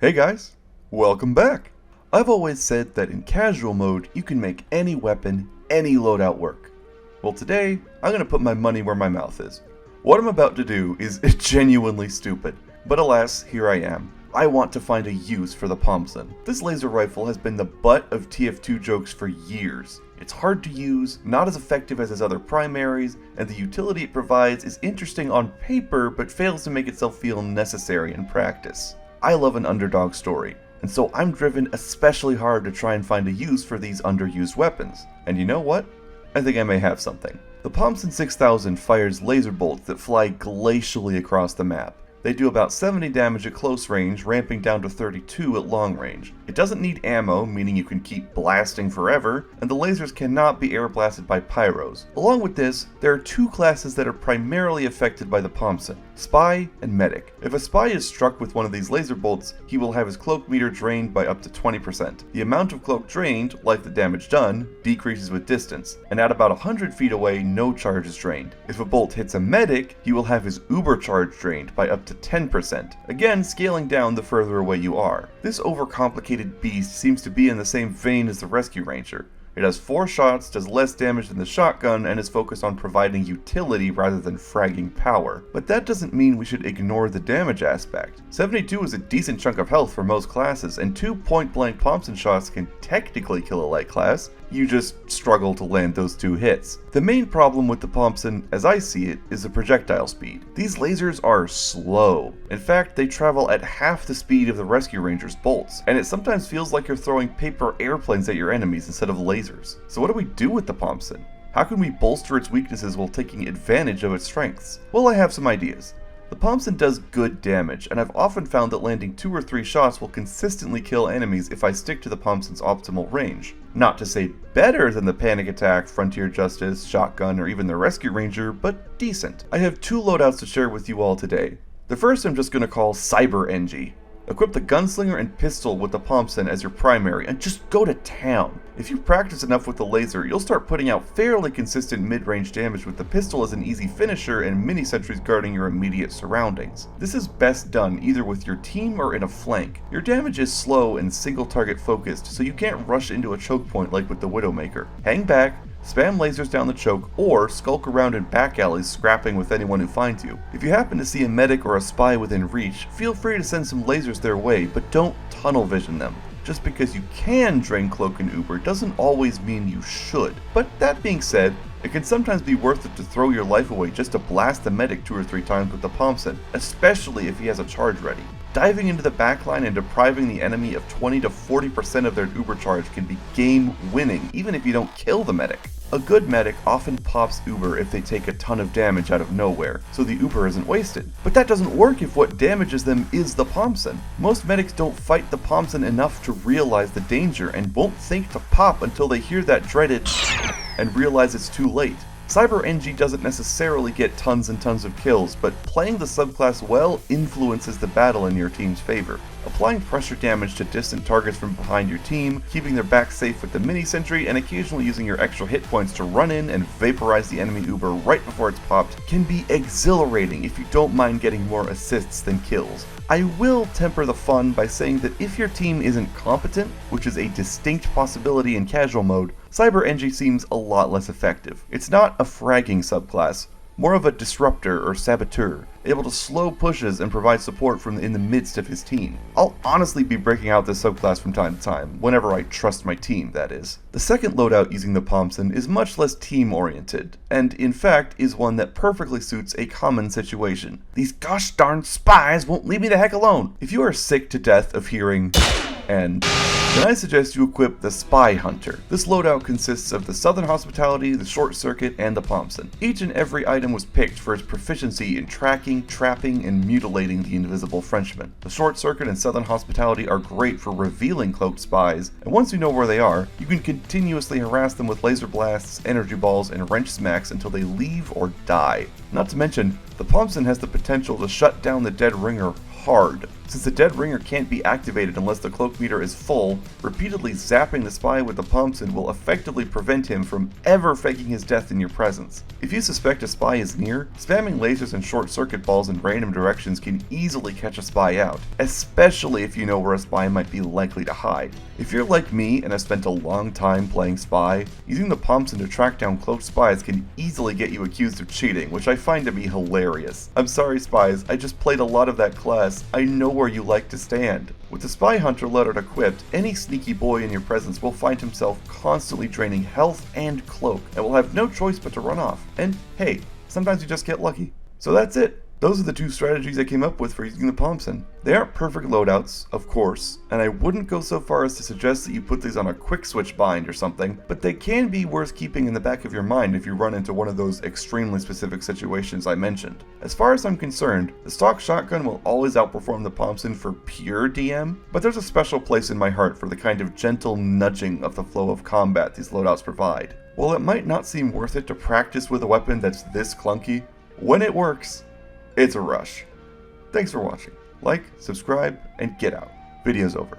Hey guys, welcome back! I've always said that in casual mode, you can make any weapon, any loadout work. Well today, I'm gonna put my money where my mouth is. What I'm about to do is genuinely stupid, but alas, here I am. I want to find a use for the Pomson. This laser rifle has been the butt of TF2 jokes for years. It's hard to use, not as effective as its other primaries, and the utility it provides is interesting on paper but fails to make itself feel necessary in practice. I love an underdog story, and so I'm driven especially hard to try and find a use for these underused weapons. And you know what? I think I may have something. The Pomson 6000 fires laser bolts that fly glacially across the map. They do about 70 damage at close range, ramping down to 32 at long range. It doesn't need ammo, meaning you can keep blasting forever, and the lasers cannot be air blasted by pyros. Along with this, there are two classes that are primarily affected by the Pomson: Spy and Medic. If a Spy is struck with one of these laser bolts, he will have his cloak meter drained by up to 20%. The amount of cloak drained, like the damage done, decreases with distance, and at about 100 feet away, no charge is drained. If a bolt hits a Medic, he will have his uber charge drained by up to 10%, again scaling down the further away you are. This overcomplicated beast seems to be in the same vein as the Rescue Ranger. It has 4 shots, does less damage than the shotgun, and is focused on providing utility rather than fragging power. But that doesn't mean we should ignore the damage aspect. 72 is a decent chunk of health for most classes, and 2 point-blank Pomson shots can technically kill a light class. You just struggle to land those 2 hits. The main problem with the Pomson, as I see it, is the projectile speed. These lasers are slow. In fact, they travel at half the speed of the Rescue Ranger's bolts, and it sometimes feels like you're throwing paper airplanes at your enemies instead of lasers. So what do we do with the Pomson? How can we bolster its weaknesses while taking advantage of its strengths? Well, I have some ideas. The Pomson does good damage, and I've often found that landing 2 or 3 shots will consistently kill enemies if I stick to the Pomson's optimal range. Not to say better than the Panic Attack, Frontier Justice, Shotgun, or even the Rescue Ranger, but decent. I have 2 loadouts to share with you all today. The first I'm just going to call Cyberpunk. Equip the Gunslinger and Pistol with the Pomson as your primary, and just go to town. If you practice enough with the laser, you'll start putting out fairly consistent mid-range damage with the pistol as an easy finisher and mini-sentries guarding your immediate surroundings. This is best done either with your team or in a flank. Your damage is slow and single-target focused, so you can't rush into a choke point like with the Widowmaker. Hang back, spam lasers down the choke, or skulk around in back alleys scrapping with anyone who finds you. If you happen to see a medic or a spy within reach, feel free to send some lasers their way, but don't tunnel vision them. Just because you can drain cloak and uber doesn't always mean you should. But that being said, it can sometimes be worth it to throw your life away just to blast the medic 2 or 3 times with the Pomson, especially if he has a charge ready. Diving into the backline and depriving the enemy of 20 to 40% of their uber charge can be game winning even if you don't kill the medic. A good medic often pops uber if they take a ton of damage out of nowhere, so the uber isn't wasted. But that doesn't work if what damages them is the Pomson. Most medics don't fight the Pomson enough to realize the danger and won't think to pop until they hear that dreaded and realize it's too late. Cyberpunk doesn't necessarily get tons and tons of kills, but playing the subclass well influences the battle in your team's favor. Applying pressure damage to distant targets from behind your team, keeping their back safe with the mini-sentry, and occasionally using your extra hit points to run in and vaporize the enemy uber right before it's popped can be exhilarating if you don't mind getting more assists than kills. I will temper the fun by saying that if your team isn't competent, which is a distinct possibility in casual mode, Cyberpunk seems a lot less effective. It's not a fragging subclass, more of a disruptor or saboteur, able to slow pushes and provide support from in the midst of his team. I'll honestly be breaking out this subclass from time to time, whenever I trust my team, that is. The second loadout using the Pomson is much less team-oriented, and in fact is one that perfectly suits a common situation. These gosh darn spies won't leave me the heck alone! If you are sick to death of hearing and then I suggest you equip the Spy Hunter. This loadout consists of the Southern Hospitality, the Short Circuit, and the Pomson. Each and every item was picked for its proficiency in tracking, trapping, and mutilating the invisible Frenchman. The Short Circuit and Southern Hospitality are great for revealing cloaked spies, and once you know where they are, you can continuously harass them with laser blasts, energy balls, and wrench smacks until they leave or die. Not to mention, the Pomson has the potential to shut down the dead ringer hard. Since the dead ringer can't be activated unless the cloak meter is full, repeatedly zapping the spy with the Pomson will effectively prevent him from ever faking his death in your presence. If you suspect a spy is near, spamming lasers and short circuit balls in random directions can easily catch a spy out, especially if you know where a spy might be likely to hide. If you're like me and have spent a long time playing spy, using the Pomson to track down cloaked spies can easily get you accused of cheating, which I find to be hilarious. I'm sorry spies, I just played a lot of that class. I know where you like to stand. With the Spy Hunter letter equipped, any sneaky boy in your presence will find himself constantly draining health and cloak, and will have no choice but to run off. And hey, sometimes you just get lucky. So that's it. Those are the two strategies I came up with for using the Pomson. They aren't perfect loadouts, of course, and I wouldn't go so far as to suggest that you put these on a quick switch bind or something, but they can be worth keeping in the back of your mind if you run into one of those extremely specific situations I mentioned. As far as I'm concerned, the stock shotgun will always outperform the Pomson for pure DM, but there's a special place in my heart for the kind of gentle nudging of the flow of combat these loadouts provide. While it might not seem worth it to practice with a weapon that's this clunky, when it works, it's a rush. Thanks for watching. Like, subscribe, and get out. Video's over.